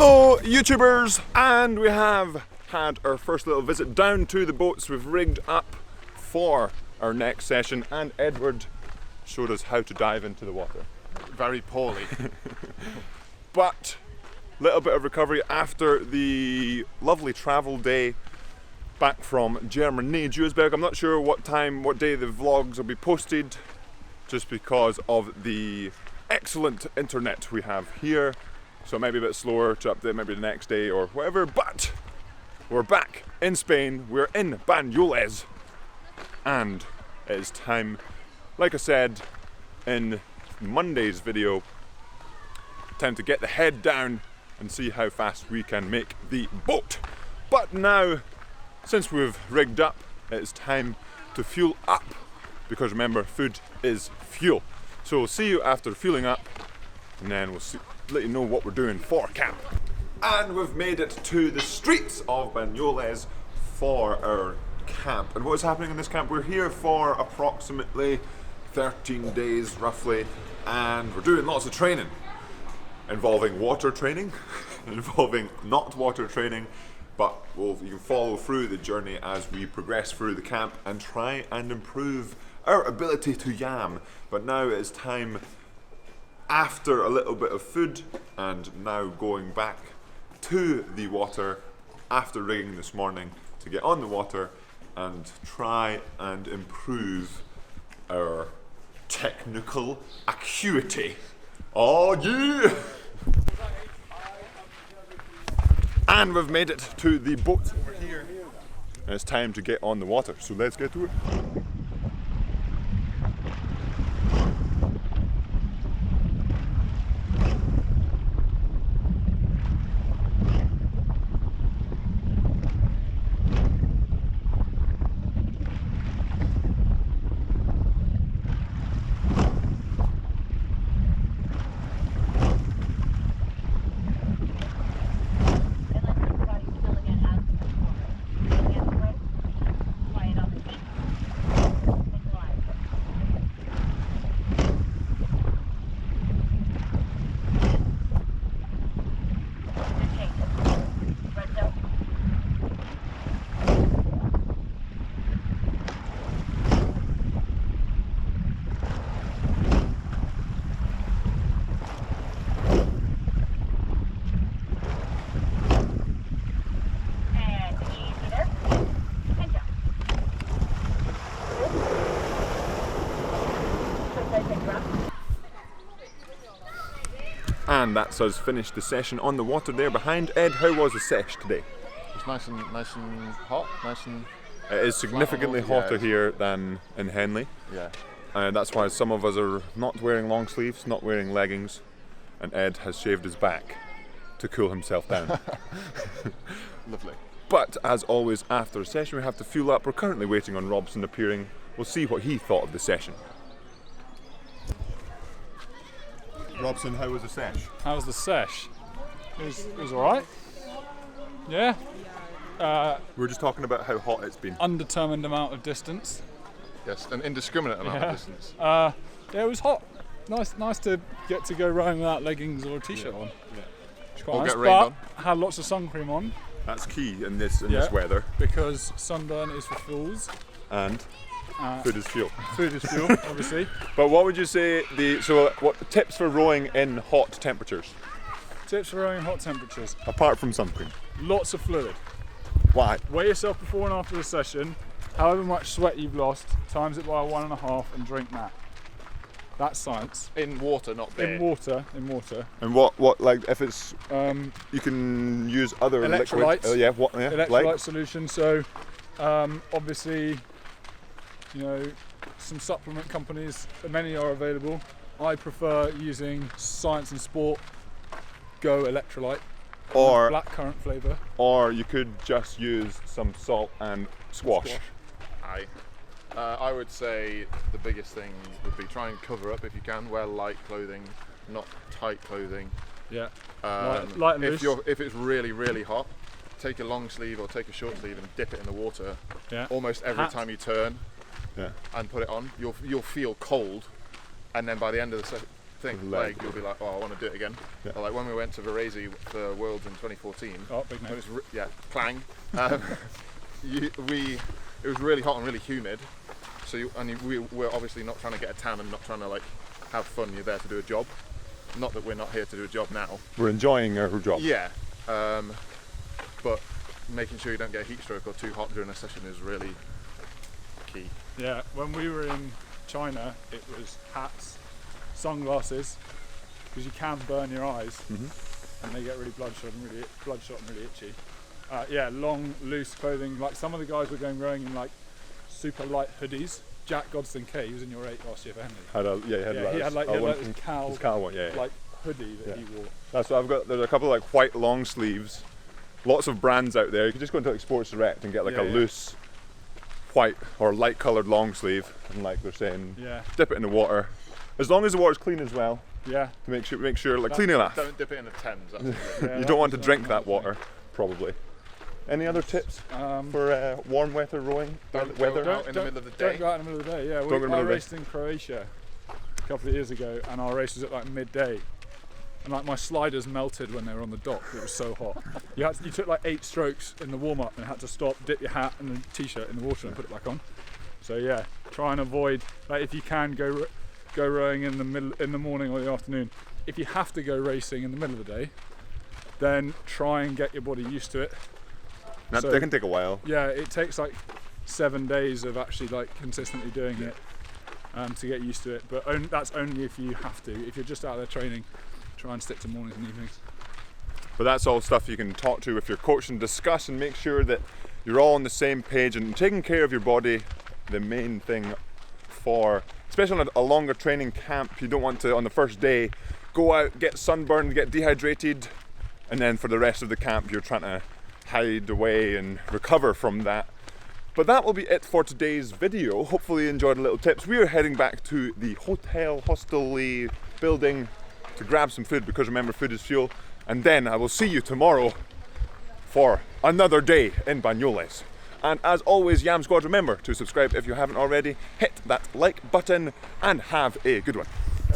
Hello YouTubers, and we have had our first little visit down to the boats. We've rigged up for our next session and Edward showed us how to dive into the water. Very poorly. But a little bit of recovery after the lovely travel day back from Germany, Duisburg. I'm not sure what day the vlogs will be posted, just because of the excellent internet we have here. So it might be a bit slower to update, maybe the next day or whatever, but we're back in Spain. We're in Banyoles, and it is time, like I said in Monday's video, time to get the head down and see how fast we can make the boat. But now, since we've rigged up, it's time to fuel up, because remember, food is fuel. So we'll see you after fueling up, and then we'll let you know what we're doing for camp. And we've made it to the streets of Banyoles for our camp. And what is happening in this camp? We're here for approximately 13 days roughly, and we're doing lots of training, involving water training, involving not water training, but you can follow through the journey as we progress through the camp and try and improve our ability to yam. But now it is time, after a little bit of food and now going back to the water after rigging this morning, to get on the water and try and improve our technical acuity. Oh yeah! And we've made it to the boat over here, and it's time to get on the water, so let's get to it. And that's us finished the session on the water there behind. Ed, how was the sesh today? It's nice and hot, nice and... It is significantly hotter here than in Henley. Yeah. And that's why some of us are not wearing long sleeves, not wearing leggings, and Ed has shaved his back to cool himself down. Lovely. But as always, after a session we have to fuel up. We're currently waiting on Robson appearing. We'll see what he thought of the session. Robson, how was the sesh? How was the sesh? It was alright. Yeah. We were just talking about how hot it's been. Undetermined amount of distance. Yes, an indiscriminate amount of distance. Yeah, it was hot. Nice to get to go rowing without leggings or a t-shirt on. Yeah. It's quite Or nice, get rained on. had lots of sun cream on. That's key in this weather. Because sunburn is for fools. And food is fuel. Food is fuel, obviously. But what would you say what tips for rowing in hot temperatures? Tips for rowing in hot temperatures. Apart from sun cream. Lots of fluid. Why? Weigh yourself before and after the session. However much sweat you've lost, times it by 1.5 and drink that. That's science. In water, not beer. In water. And what like if it's you can use other electrolytes. liquids. Electrolyte solution. So obviously, you know, some supplement companies, many are available. I prefer using Science and Sport Go Electrolyte, or blackcurrant flavour. Or you could just use some salt and squash. Aye. I would say the biggest thing would be try and cover up if you can. Wear light clothing, not tight clothing. Yeah. Light and loose. If it's really, really hot, take a long sleeve or take a short sleeve and dip it in the water. Yeah. Almost every time you turn. Yeah. And put it on, you'll feel cold, and then by the end of the leg, you'll be like, oh, I want to do it again. Yeah. Or like when we went to Varese for Worlds in 2014. Oh, big It name. was clang. It was really hot and really humid. So we were obviously not trying to get a tan and not trying to like have fun. You're there to do a job. Not that we're not here to do a job now. We're enjoying our job. Yeah, but making sure you don't get a heat stroke or too hot during a session is really key. Yeah, when we were in China, it was hats, sunglasses, because you can burn your eyes, and they get really bloodshot and really itchy. Yeah, long, loose clothing. Like some of the guys were going rowing in like super light hoodies. Jack Godson K, he was in your 8 last year for Henley. He had this cowl one, yeah. like hoodie that he wore. That's what I've got. There's a couple of like white long sleeves. Lots of brands out there. You can just go into like Sports Direct and get like a loose white or light coloured long sleeve, and like they're saying, dip it in the water. As long as the water's clean as well. Yeah. To make sure like clean enough. Don't dip it in the Thames. You don't want to drink that water, probably. Any other tips for warm weather rowing? Don't go out in the middle of the day. Don't go out in the middle of the day. Yeah, I raced in Croatia a couple of years ago, and our race was at like midday. And like my sliders melted when they were on the dock. It was so hot. You took like 8 strokes in the warm up and had to stop, dip your hat and the t-shirt in the water and put it back on. So yeah, try and avoid, like if you can go rowing in the morning or the afternoon. If you have to go racing in the middle of the day, then try and get your body used to it. That can take a while. Yeah, it takes like 7 days of actually like consistently doing it to get used to it. But that's only if you have to. If you're just out there training, try and stick to mornings and evenings. But that's all stuff you can talk to with your coach and discuss, and make sure that you're all on the same page and taking care of your body. The main thing for, especially on a longer training camp, you don't want to on the first day go out, get sunburned, get dehydrated, and then for the rest of the camp you're trying to hide away and recover from that. But that will be it for today's video. Hopefully you enjoyed the little tips. We are heading back to the hostelry building to grab some food, because remember, food is fuel. And then I will see you tomorrow for another day in Banyoles. And as always, Yam Squad, remember to subscribe if you haven't already, hit that like button, and have a good one.